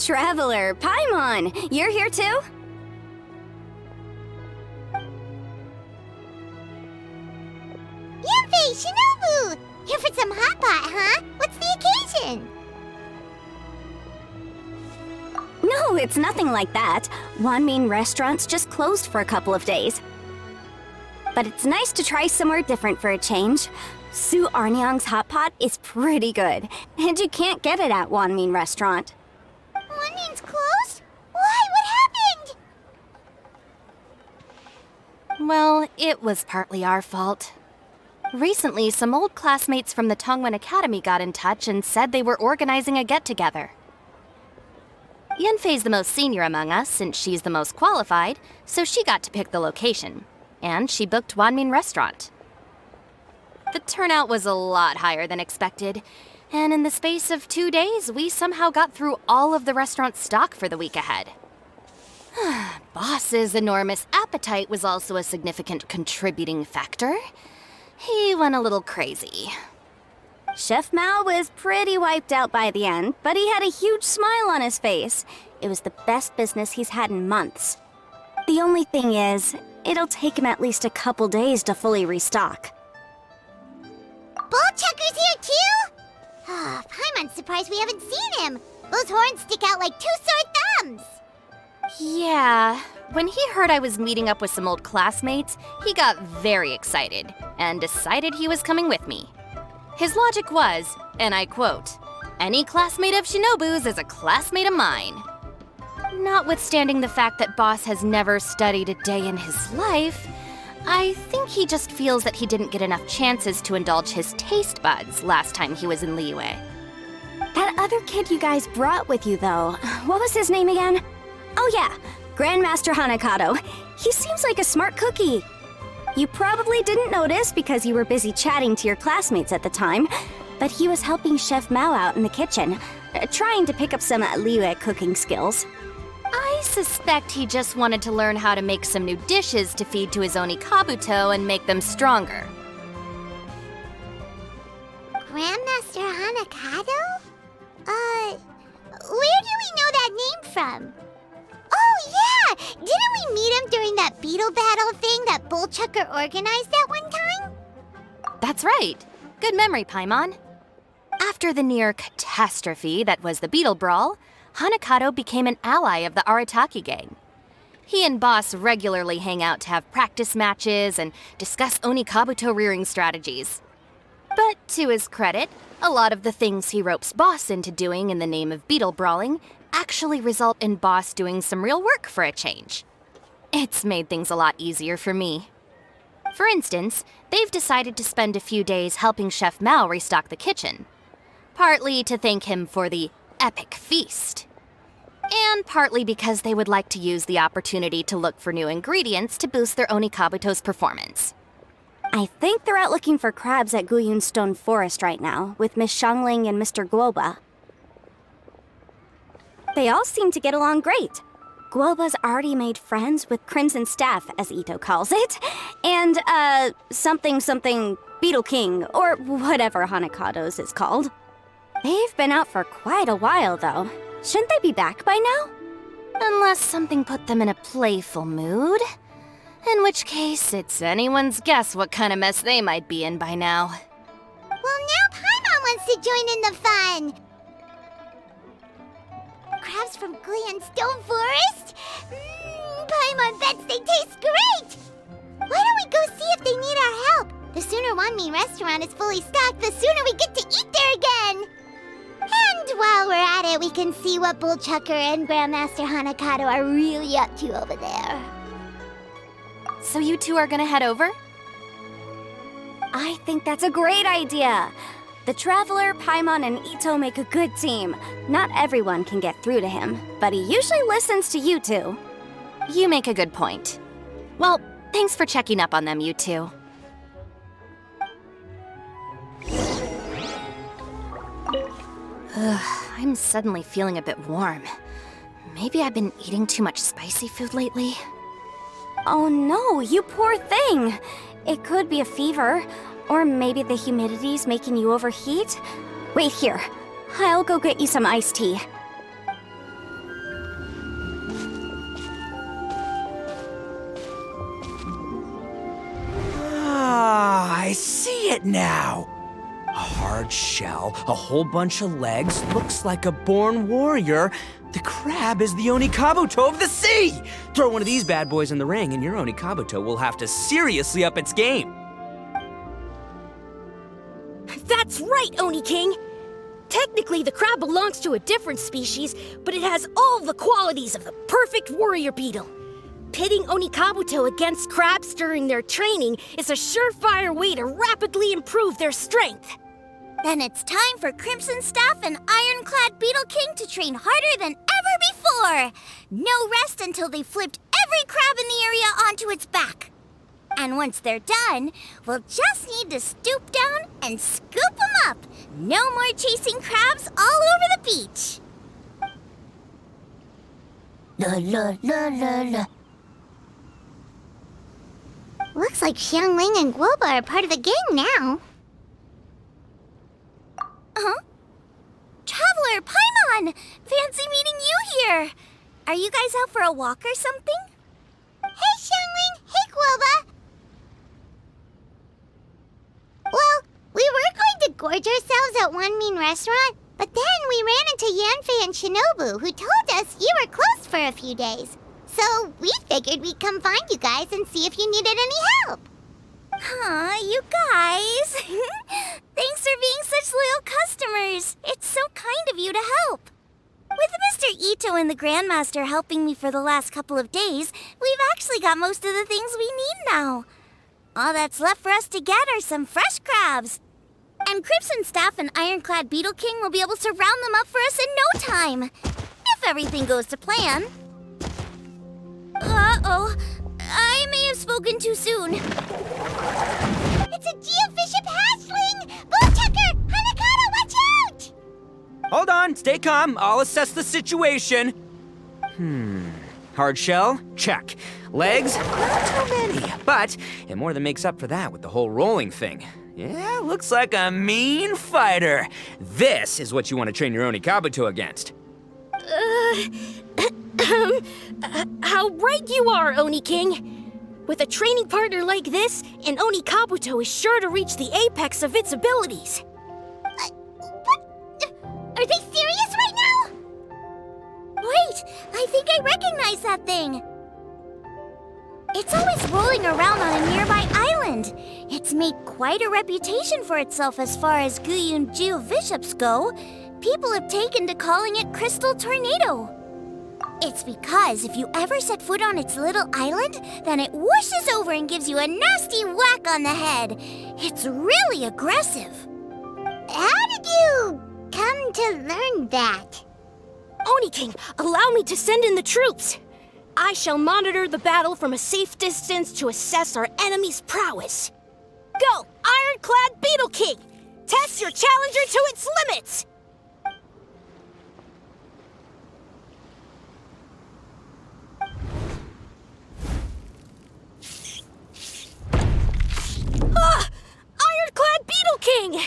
Traveler, Paimon, you're here too? Yanfei, Shinobu! Here for some hot pot, huh? What's the occasion? No, it's nothing like that. Wanmin Restaurant's just closed for a couple of days. But it's nice to try somewhere different for a change. Su Arnyang's hot pot is pretty good, and you can't get it at Wanmin Restaurant. Wanmin's closed? Why? What happened? Well, it was partly our fault. Recently, some old classmates from the Tongwen Academy got in touch and said they were organizing a get-together. Yanfei's the most senior among us, since she's the most qualified, so she got to pick the location. And she booked Wanmin Restaurant. The turnout was a lot higher than expected, and in the space of 2 days, we somehow got through all of the restaurant's stock for the week ahead. Boss's enormous appetite was also a significant contributing factor. He went a little crazy. Chef Mao was pretty wiped out by the end, but he had a huge smile on his face. It was the best business he's had in months. The only thing is, it'll take him at least a couple days to fully restock. Bullchucker's here too? Paimon's surprised we haven't seen him. Those horns stick out like two sore thumbs. Yeah, when he heard I was meeting up with some old classmates, he got very excited and decided he was coming with me. His logic was, and I quote, "Any classmate of Shinobu's is a classmate of mine." Notwithstanding the fact that Boss has never studied a day in his life, I think he just feels that he didn't get enough chances to indulge his taste buds last time he was in Liyue. That other kid you guys brought with you, though, what was his name again? Oh yeah, Grandmaster Hanakado. He seems like a smart cookie. You probably didn't notice because you were busy chatting to your classmates at the time, but he was helping Chef Mao out in the kitchen, trying to pick up some Liyue cooking skills. I suspect he just wanted to learn how to make some new dishes to feed to his Onikabuto and make them stronger. Grandmaster Hanakado? Where do we know that name from? Oh yeah! Didn't we meet him during that Beetle battle thing that Bullchucker organized that one time? That's right. Good memory, Paimon. After the near catastrophe that was the Beetle Brawl, Hanakado became an ally of the Arataki gang. He and Boss regularly hang out to have practice matches and discuss Onikabuto rearing strategies. But to his credit, a lot of the things he ropes Boss into doing in the name of Beetle brawling actually result in Boss doing some real work for a change. It's made things a lot easier for me. For instance, they've decided to spend a few days helping Chef Mao restock the kitchen. Partly to thank him for the epic feast. And partly because they would like to use the opportunity to look for new ingredients to boost their Onikabuto's performance. I think they're out looking for crabs at Guyun Stone Forest right now, with Miss Shangling and Mr. Guoba. They all seem to get along great. Guoba's already made friends with Crimson Staff, as Ito calls it, and, something Beetle King, or whatever Hanakado's is called. They've been out for quite a while, though. Shouldn't they be back by now? Unless something put them in a playful mood. In which case, it's anyone's guess what kind of mess they might be in by now. Well, now Paimon wants to join in the fun! Crabs from Guyun Stone Forest? Paimon bets they taste great! Why don't we go see if they need our help? The sooner Wanmin Restaurant is fully stocked, the sooner we get to eat there again! And while we're at it, we can see what Bullchucker and Grandmaster Hanakado are really up to over there. So you two are gonna head over? I think that's a great idea. The Traveler, Paimon, and Ito make a good team. Not everyone can get through to him, but he usually listens to you two. You make a good point. Well, thanks for checking up on them, you two. I'm suddenly feeling a bit warm. Maybe I've been eating too much spicy food lately? Oh no, you poor thing! It could be a fever, or maybe the humidity's making you overheat. Wait here, I'll go get you some iced tea. it now! A hard shell, a whole bunch of legs, looks like a born warrior. The crab is the Onikabuto of the sea! Throw one of these bad boys in the ring and your Onikabuto will have to seriously up its game. That's right, Oni King! Technically, the crab belongs to a different species, but it has all the qualities of the perfect warrior beetle. Pitting Onikabuto against crabs during their training is a surefire way to rapidly improve their strength. Then it's time for Crimson Staff and Ironclad Beetle King to train harder than ever before. No rest until they've flipped every crab in the area onto its back. And once they're done, we'll just need to stoop down and scoop them up. No more chasing crabs all over the beach. La la la la la. Looks like Xiangling and Guoba are part of the gang now. Huh? Traveler, Paimon! Fancy meeting you here! Are you guys out for a walk or something? Hey, Xiangling! Hey, Guoba! Well, we were going to gorge ourselves at one mean restaurant, but then we ran into Yanfei and Shinobu, who told us you were closed for a few days. So we figured we'd come find you guys and see if you needed any help. Aw, you guys. Thanks for being such loyal customers. It's so kind of you to help. With Mr. Ito and the Grandmaster helping me for the last couple of days, we've actually got most of the things we need now. All that's left for us to get are some fresh crabs. And Crimson Staff and Ironclad Beetle King will be able to round them up for us in no time. If everything goes to plan. Uh-oh. I may have spoken too soon. It's a geofiship hatchling! Bullchecker! Hanakata, watch out! Hold on, stay calm. I'll assess the situation. Hard shell? Check. Legs? Not too many, but it more than makes up for that with the whole rolling thing. Yeah, looks like a mean fighter. This is what you want to train your Onikabuto against. How right you are, Oni King! With a training partner like this, an Onikabuto is sure to reach the apex of its abilities. What? Are they serious right now? Wait, I think I recognize that thing. It's always rolling around on a nearby island. It's made quite a reputation for itself as far as Guyun geoviships go. People have taken to calling it Crystal Tornado. It's because if you ever set foot on its little island, then it whooshes over and gives you a nasty whack on the head. It's really aggressive. How did you come to learn that? Oni King, allow me to send in the troops. I shall monitor the battle from a safe distance to assess our enemy's prowess. Go, Ironclad Beetle King! Test your challenger to its limits! Ironclad Beetle King!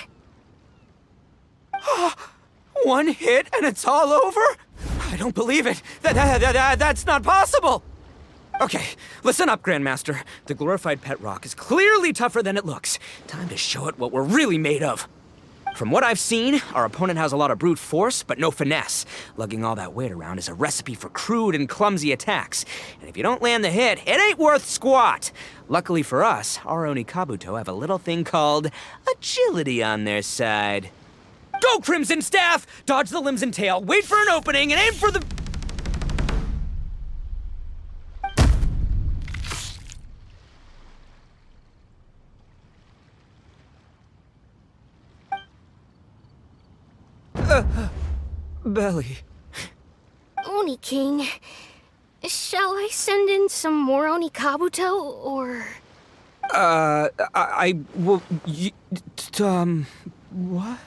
One hit and it's all over? I don't believe it. That's not possible. Okay, listen up, Grandmaster. The glorified pet rock is clearly tougher than it looks. Time to show it what we're really made of. From what I've seen, our opponent has a lot of brute force, but no finesse. Lugging all that weight around is a recipe for crude and clumsy attacks. And if you don't land the hit, it ain't worth squat. Luckily for us, our Onikabuto have a little thing called agility on their side. Go, Crimson Staff! Dodge the limbs and tail, wait for an opening, and aim for the... belly. Oni King, shall I send in some more Onikabuto, or...? I will... what?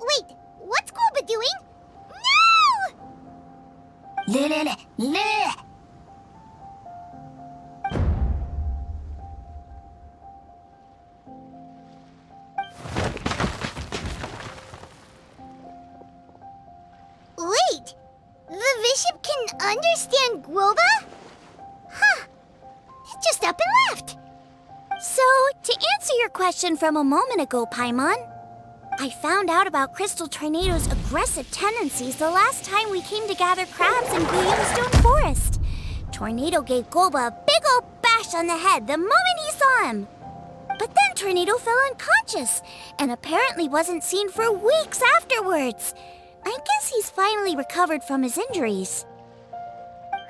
Wait, what's Guoba doing? No! Wait, the Bishop can understand Guoba? Huh. up and left. So, to answer your question from a moment ago, Paimon, I found out about Crystal Tornado's aggressive tendencies the last time we came to gather crabs in Bluestone Forest. Tornado gave Golba a big old bash on the head the moment he saw him. But then Tornado fell unconscious and apparently wasn't seen for weeks afterwards. I guess he's finally recovered from his injuries.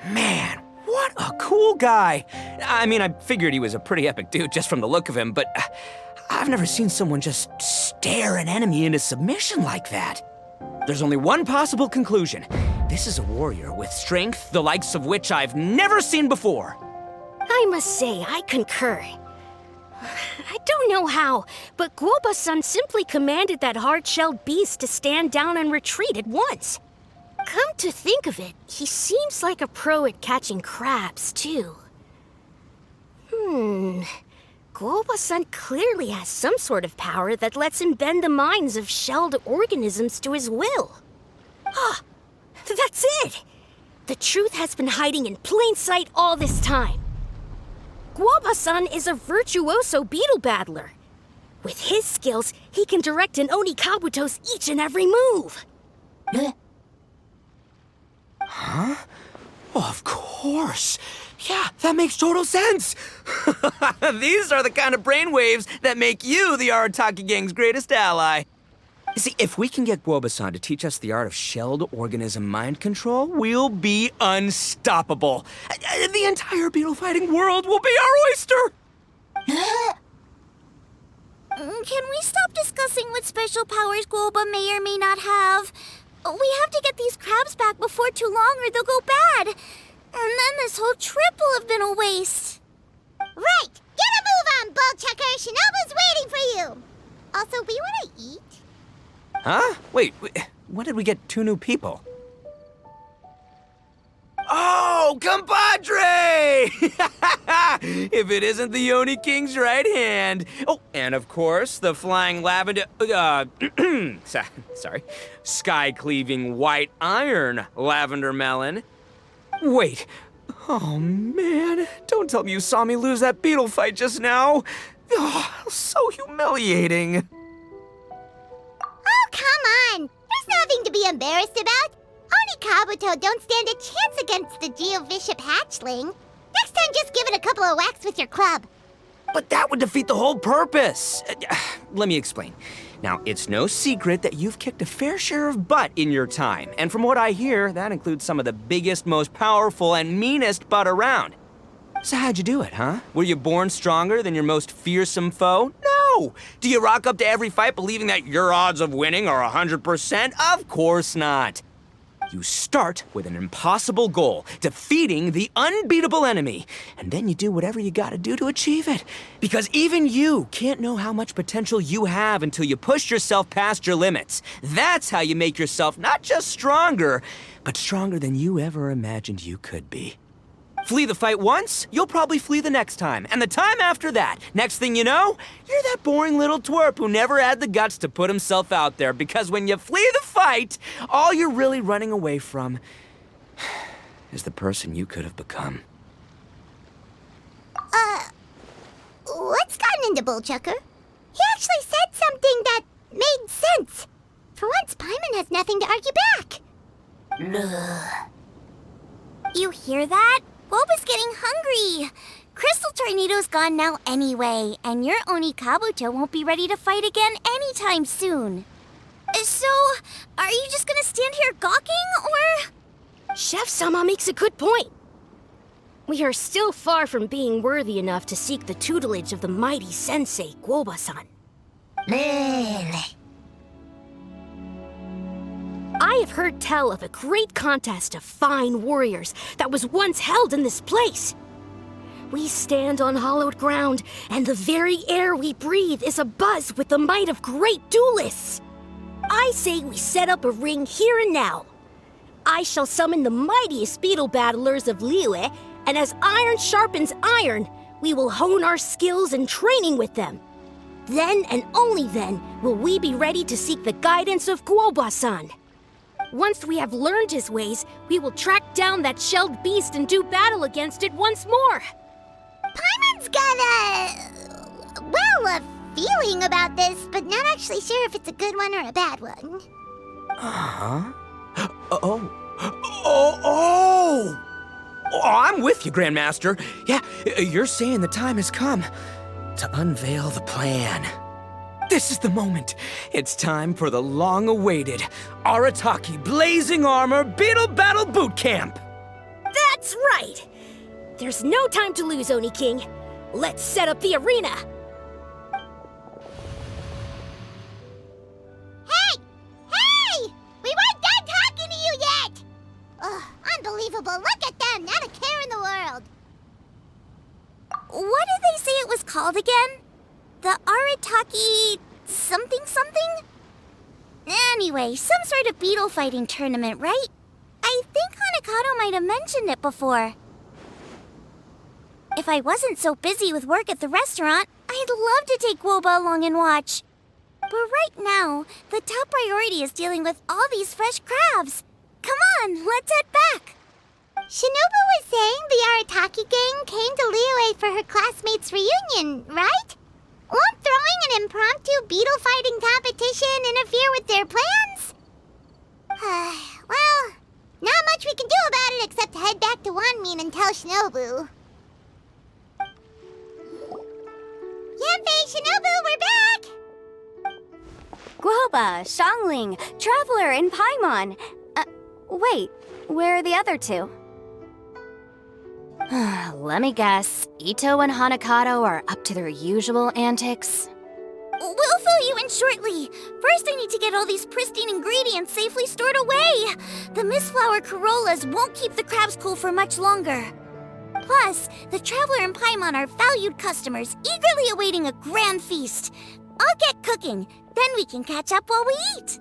Man, what a cool guy. I mean, I figured he was a pretty epic dude just from the look of him, but I've never seen someone just stare an enemy into submission like that. There's only one possible conclusion. This is a warrior with strength the likes of which I've never seen before. I must say, I concur. I don't know how, but Guoba-san simply commanded that hard-shelled beast to stand down and retreat at once. Come to think of it, he seems like a pro at catching crabs, too. Guoba-san clearly has some sort of power that lets him bend the minds of shelled organisms to his will. Ah, that's it! The truth has been hiding in plain sight all this time. Guoba-san is a virtuoso beetle battler. With his skills, he can direct an Oni Kabuto's each and every move. Huh? Oh, of course. Yeah, that makes total sense. These are the kind of brainwaves that make you the Arataki gang's greatest ally. You see, if we can get Guoba-san to teach us the art of shelled organism mind control, we'll be unstoppable. The entire beetle fighting world will be our oyster. Can we stop discussing what special powers Guoba may or may not have? We have to get these crabs back before too long or they'll go bad. And then this whole trip will have been a waste. Right! Get a move on, Bullchucker! Shinobu's waiting for you! Also, we want to eat? Huh? Wait, when did we get two new people? Oh, compadre! If it isn't the Oni King's right hand. Oh, and of course, the flying lavender, sorry, sky-cleaving white iron lavender melon. Wait, oh man, don't tell me you saw me lose that beetle fight just now. Oh, so humiliating. Oh, come on! There's nothing to be embarrassed about. Oni Kabuto don't stand a chance against the Geovishap hatchling. Next time, just give it a couple of whacks with your club. But that would defeat the whole purpose. Let me explain. Now, it's no secret that you've kicked a fair share of butt in your time. And from what I hear, that includes some of the biggest, most powerful, and meanest butt around. So how'd you do it, huh? Were you born stronger than your most fearsome foe? No! Do you rock up to every fight believing that your odds of winning are 100%? Of course not. You start with an impossible goal, defeating the unbeatable enemy, and then you do whatever you gotta do to achieve it. Because even you can't know how much potential you have until you push yourself past your limits. That's how you make yourself not just stronger, but stronger than you ever imagined you could be. Flee the fight once, you'll probably flee the next time, and the time after that. Next thing you know, you're that boring little twerp who never had the guts to put himself out there, because when you flee the fight, all you're really running away from is the person you could have become. What's gotten into Bullchucker? He actually said something that made sense. For once, Paimon has nothing to argue back. You hear that? Boba's getting hungry. Crystal Tornado's gone now anyway, and your Oni Kabuto won't be ready to fight again anytime soon. So, are you just gonna stand here gawking, or...? Chef-sama makes a good point. We are still far from being worthy enough to seek the tutelage of the mighty sensei, Guoba-san. I have heard tell of a great contest of fine warriors that was once held in this place. We stand on hallowed ground, and the very air we breathe is abuzz with the might of great duelists. I say we set up a ring here and now. I shall summon the mightiest beetle battlers of Liyue, and as iron sharpens iron, we will hone our skills and training with them. Then and only then will we be ready to seek the guidance of Guoba-san. Once we have learned his ways, we will track down that shelled beast and do battle against it once more. Paimon Paimon's got a feeling about this, but not actually sure if it's a good one or a bad one. Huh? Oh, I'm with you, Grandmaster. Yeah, you're saying the time has come to unveil the plan. This is the moment. It's time for the long-awaited Arataki Blazing Armor Beetle Battle Boot Camp. That's right! There's no time to lose, Oni King. Let's set up the arena. Hey! We weren't done talking to you yet! Ugh, unbelievable. Look at them, not a care in the world. What did they say it was called again? The Arataki something? Anyway, some sort of beetle fighting tournament, right? I think Hanakato might have mentioned it before. If I wasn't so busy with work at the restaurant, I'd love to take Woba along and watch. But right now, the top priority is dealing with all these fresh crabs. Come on, let's head back. Shinobu was saying the Arataki gang came to Liyue for her classmates' reunion, right? Won't throwing an impromptu beetle fighting competition interfere with their plans? Well, not much we can do about it except head back to Wanmin and tell Shinobu. Yanfei, Shinobu, we're back! Guoba, Xiangling, Traveler, and Paimon. Wait, where are the other two? Let me guess. Ito and Hanakato are up to their usual antics. We'll fill you in shortly. First, I need to get all these pristine ingredients safely stored away. The mistflower corollas won't keep the crabs cool for much longer. Plus, the Traveler and Paimon are valued customers, eagerly awaiting a grand feast. I'll get cooking, then we can catch up while we eat.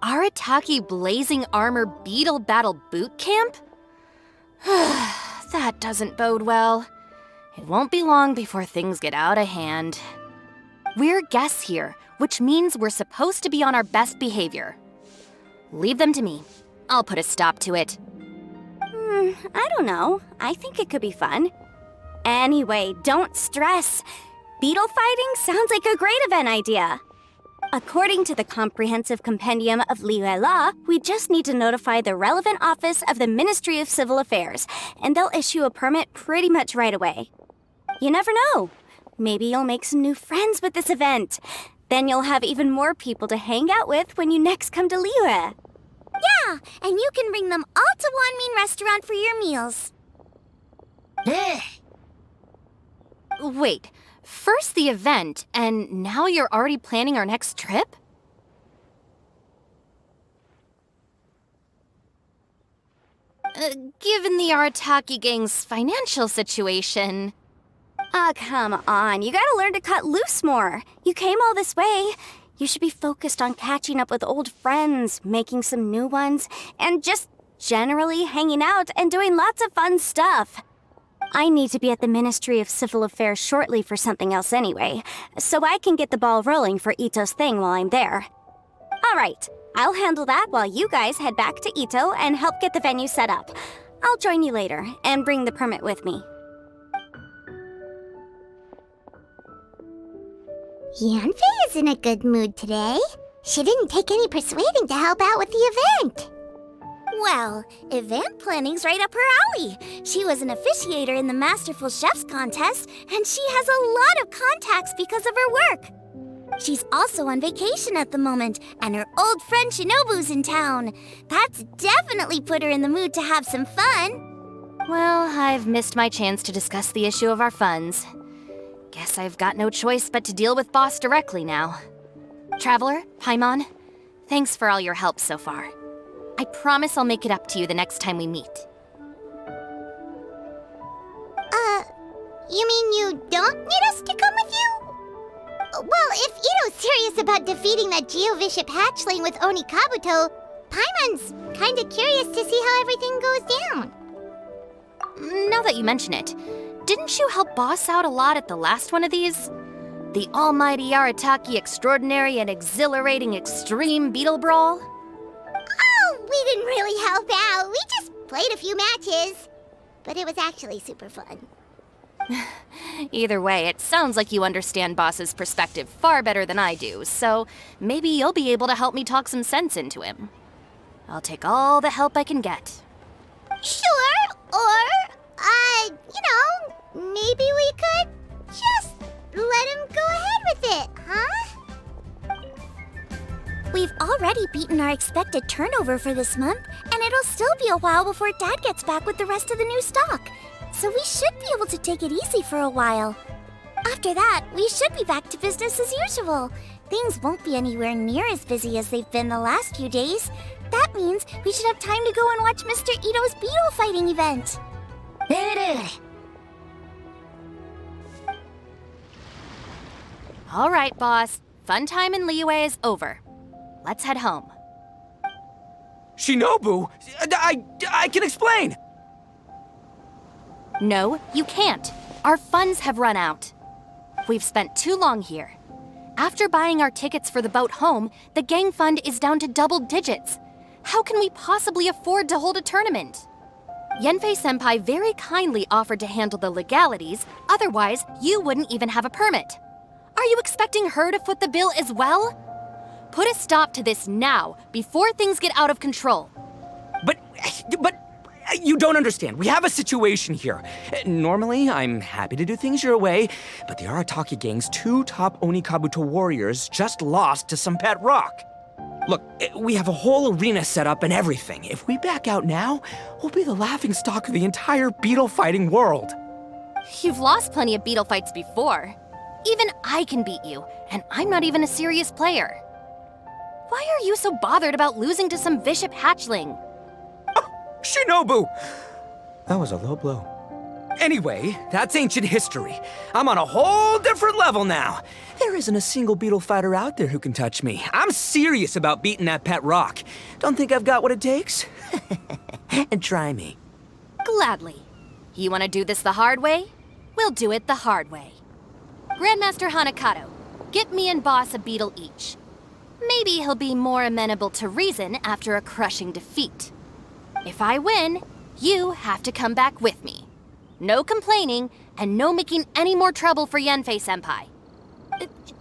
Arataki Blazing Armor Beetle Battle Boot Camp? That doesn't bode well. It won't be long before things get out of hand. We're guests here, which means we're supposed to be on our best behavior. Leave them to me. I'll put a stop to it. I don't know. I think it could be fun. Anyway, don't stress. Beetle fighting sounds like a great event idea. According to the Comprehensive Compendium of Liyue Law, we just need to notify the relevant office of the Ministry of Civil Affairs, and they'll issue a permit pretty much right away. You never know. Maybe you'll make some new friends with this event. Then you'll have even more people to hang out with when you next come to Liyue. Yeah, and you can bring them all to Wanmin Restaurant for your meals. Wait, first the event, and now you're already planning our next trip? Given the Arataki gang's financial situation... Come on. You gotta learn to cut loose more. You came all this way. You should be focused on catching up with old friends, making some new ones, and just generally hanging out and doing lots of fun stuff. I need to be at the Ministry of Civil Affairs shortly for something else anyway, so I can get the ball rolling for Ito's thing while I'm there. All right, I'll handle that while you guys head back to Ito and help get the venue set up. I'll join you later and bring the permit with me. Yanfei is in a good mood today. She didn't take any persuading to help out with the event. Well, event planning's right up her alley. She was an officiator in the Masterful Chefs contest, and she has a lot of contacts because of her work. She's also on vacation at the moment, and her old friend Shinobu's in town. That's definitely put her in the mood to have some fun. Well, I've missed my chance to discuss the issue of our funds. Guess I've got no choice but to deal with Boss directly now. Traveler, Paimon, thanks for all your help so far. I promise I'll make it up to you the next time we meet. You mean you don't need us to come with you? Well, if Ito's serious about defeating that Geovishap hatchling with Oni Kabuto, Paimon's kinda curious to see how everything goes down. Now that you mention it, didn't you help Boss out a lot at the last one of these? The almighty Arataki extraordinary and exhilarating extreme Beetle Brawl? Oh, we didn't really help out. We just played a few matches. But it was actually super fun. Either way, it sounds like you understand Boss's perspective far better than I do, so maybe you'll be able to help me talk some sense into him. I'll take all the help I can get. Sure, or, maybe we could just let him go ahead with it, huh? We've already beaten our expected turnover for this month, and it'll still be a while before Dad gets back with the rest of the new stock. So we should be able to take it easy for a while. After that, we should be back to business as usual. Things won't be anywhere near as busy as they've been the last few days. That means we should have time to go and watch Mr. Ito's Beetle fighting event. All right, Boss. Fun time in Liyue is over. Let's head home. Shinobu, I can explain. No, you can't. Our funds have run out. We've spent too long here. After buying our tickets for the boat home, the gang fund is down to double digits. How can we possibly afford to hold a tournament? Yenfei-senpai very kindly offered to handle the legalities, otherwise you wouldn't even have a permit. Are you expecting her to foot the bill as well? Put a stop to this now, before things get out of control. But you don't understand. We have a situation here. Normally, I'm happy to do things your way, but the Arataki gang's 2 top Onikabuto warriors just lost to some pet rock. Look, we have a whole arena set up and everything. If we back out now, we'll be the laughingstock of the entire beetle fighting world. You've lost plenty of beetle fights before. Even I can beat you, and I'm not even a serious player. Why are you so bothered about losing to some bishop hatchling? Shinobu! That was a low blow. Anyway, that's ancient history. I'm on a whole different level now. There isn't a single beetle fighter out there who can touch me. I'm serious about beating that pet rock. Don't think I've got what it takes? And try me. Gladly. You want to do this the hard way? We'll do it the hard way. Grandmaster Hanakato, get me and Boss a beetle each. Maybe he'll be more amenable to reason after a crushing defeat. If I win, you have to come back with me. No complaining, and no making any more trouble for Yenfei-senpai.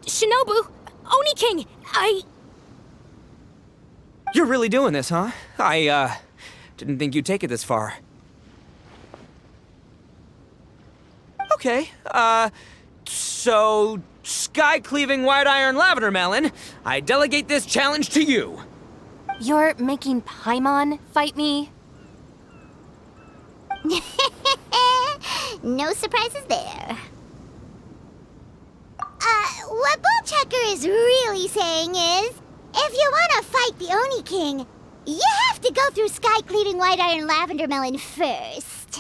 Shinobu! Oni King! You're really doing this, huh? I didn't think you'd take it this far. Okay, so sky-cleaving white iron lavender melon, I delegate this challenge to you. You're making Paimon fight me? No surprises there. What Bullchecker is really saying is, if you want to fight the Oni King, you have to go through sky-cleaving white iron lavender melon first.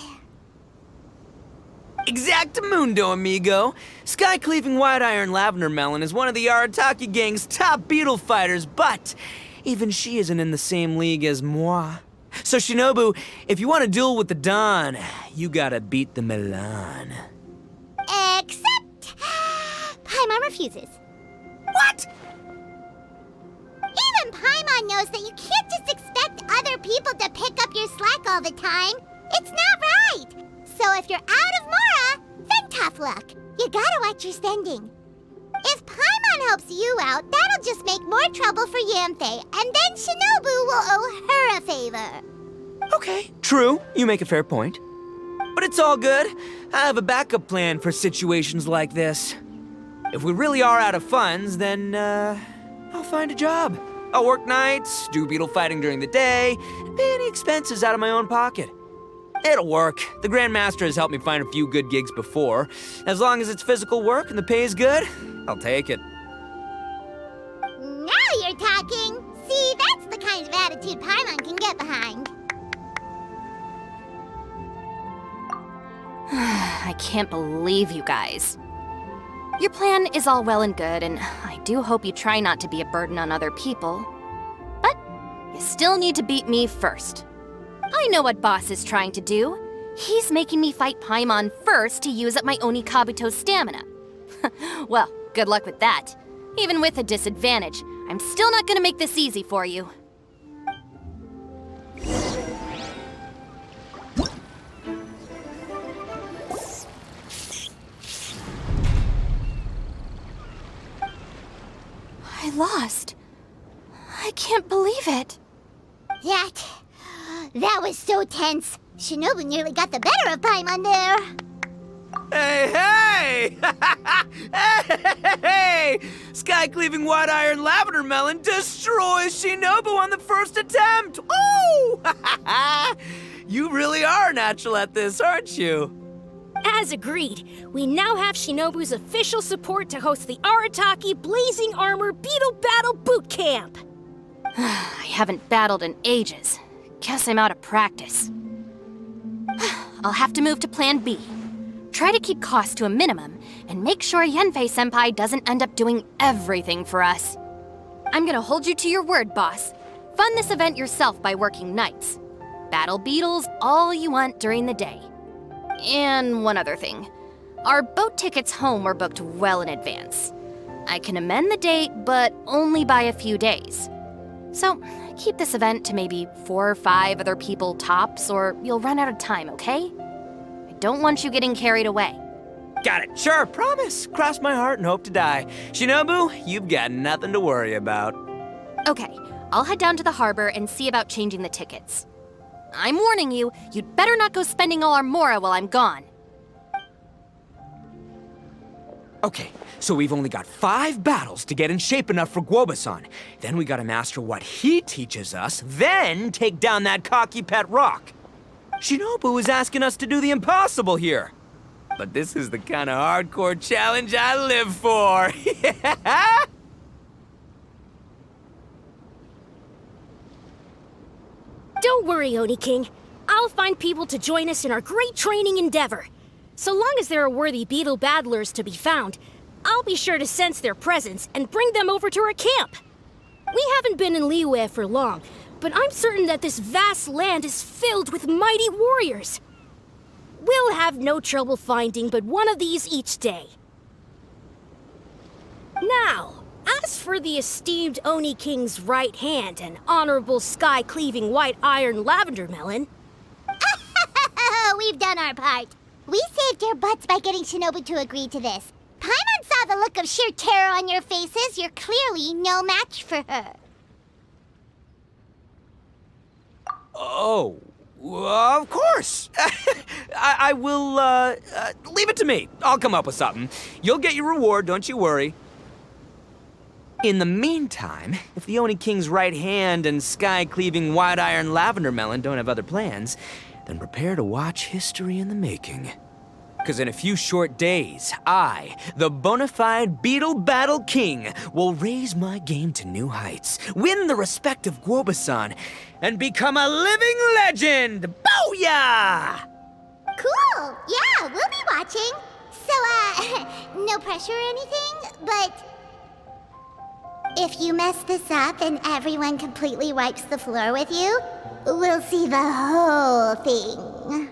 Exactamundo, amigo. Sky-cleaving white iron lavender melon is one of the Arataki gang's top beetle fighters, but even she isn't in the same league as moi. So Shinobu, if you want to duel with the Don, you gotta beat the Milan. Except... Paimon refuses. What? Even Paimon knows that you can't just expect other people to pick up your slack all the time. It's not right. So if you're out of Mora, then tough luck. You gotta watch your spending. If Paimon helps you out, that'll just make more trouble for Yanfei, and then Shinobu will owe her a favor. Okay, true. You make a fair point. But it's all good. I have a backup plan for situations like this. If we really are out of funds, then, I'll find a job. I'll work nights, do beetle fighting during the day, and pay any expenses out of my own pocket. It'll work. The Grandmaster has helped me find a few good gigs before. As long as it's physical work and the pay is good, I'll take it. Now you're talking. See, that's the kind of attitude Paimon can get behind. I can't believe you guys. Your plan is all well and good, and I do hope you try not to be a burden on other people. But you still need to beat me first. I know what Boss is trying to do. He's making me fight Paimon first to use up my Oni Kabuto's stamina. Well, good luck with that. Even with a disadvantage, I'm still not gonna make this easy for you. I lost. I can't believe it. That was so tense. Shinobu nearly got the better of Paimon there. Hey! Hey! Sky-cleaving white iron lavender melon destroys Shinobu on the first attempt! Oh! You really are natural at this, aren't you? As agreed, we now have Shinobu's official support to host the Arataki Blazing Armor Beetle Battle Boot Camp. I haven't battled in ages. Guess I'm out of practice. I'll have to move to Plan B. Try to keep costs to a minimum, and make sure Yanfei-senpai doesn't end up doing everything for us. I'm gonna hold you to your word, boss. Fund this event yourself by working nights. Battle beetles all you want during the day. And one other thing. Our boat tickets home were booked well in advance. I can amend the date, but only by a few days. So, keep this event to maybe 4 or 5 other people tops, or you'll run out of time, okay? I don't want you getting carried away. Got it. Sure, promise. Cross my heart and hope to die. Shinobu, you've got nothing to worry about. Okay, I'll head down to the harbor and see about changing the tickets. I'm warning you, you'd better not go spending all our mora while I'm gone. Okay, so we've only got 5 battles to get in shape enough for Guoba-san. Then we gotta master what he teaches us, then take down that cocky pet rock. Shinobu is asking us to do the impossible here. But this is the kind of hardcore challenge I live for. Yeah! Don't worry, Oni King. I'll find people to join us in our great training endeavor. So long as there are worthy beetle battlers to be found, I'll be sure to sense their presence and bring them over to our camp. We haven't been in Liyue for long, but I'm certain that this vast land is filled with mighty warriors. We'll have no trouble finding but one of these each day. Now, as for the esteemed Oni King's right hand and honorable sky-cleaving white iron lavender melon... We've done our part. We saved your butts by getting Shinobu to agree to this. Paimon saw the look of sheer terror on your faces. You're clearly no match for her. Oh, of course. I will, leave it to me. I'll come up with something. You'll get your reward, don't you worry. In the meantime, if the Oni King's right hand and sky-cleaving white iron lavender melon don't have other plans, then prepare to watch history in the making. Because in a few short days, I, the bona fide Beetle Battle King, will raise my game to new heights, win the respect of Guoba-san, and become a living legend! Booyah! Cool. Yeah, we'll be watching. So, no pressure or anything, but... if you mess this up and everyone completely wipes the floor with you, we'll see the whole thing.